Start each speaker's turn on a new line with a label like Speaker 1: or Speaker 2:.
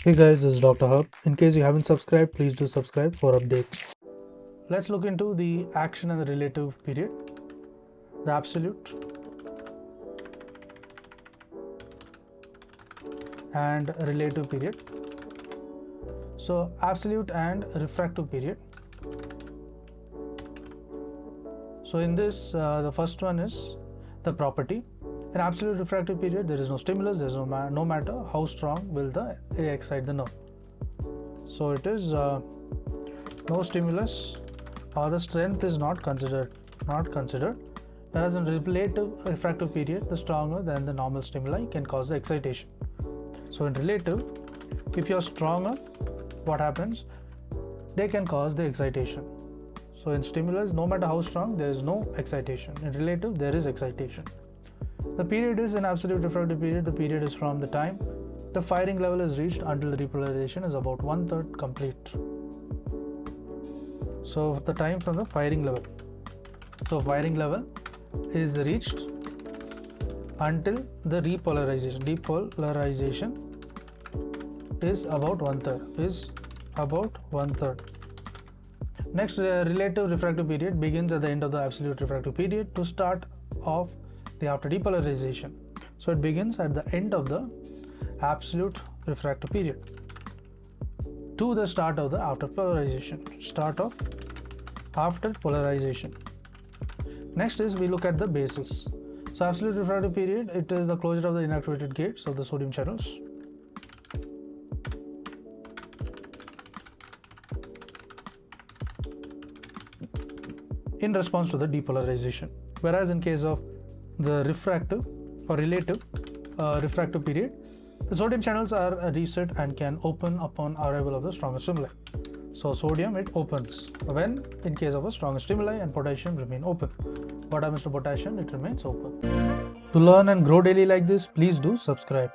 Speaker 1: Hey guys, this is Dr. Hub. In case you haven't subscribed, please do subscribe for updates. Let's look into the action and the relative period, the absolute and relative period. So absolute and refractive period. So in this, the first one is the property. In absolute refractive period, there is no stimulus, there is no matter how strong will the excite the nerve. So it is no stimulus or the strength is not considered. Whereas in relative refractive period, the stronger than the normal stimuli can cause the excitation. So in relative, if you are stronger, what happens? They can cause the excitation. So in stimulus, no matter how strong, there is no excitation. In relative, there is excitation. The period is in absolute refractive period. The period is from the time the firing level is reached until the repolarization is about 1/3 complete. So the time from the firing level. So firing level is reached until the repolarization. Depolarization is about 1/3. Next, relative refractive period begins at the end of the absolute refractive period to start off the after depolarization. So it begins at the end of the absolute refractive period to the start of the after polarization. After polarization. Next is we look at the basis. So absolute refractive period, it is the closure of the inactivated gates of the sodium channels. In response to the depolarization. Whereas in case of the refractive or relative refractive period, the sodium channels are reset and can open upon arrival of the stronger stimuli. So sodium, it opens when in case of a stronger stimuli, and potassium remain open. What happens to potassium? It remains open. To learn and grow daily like this, please do subscribe.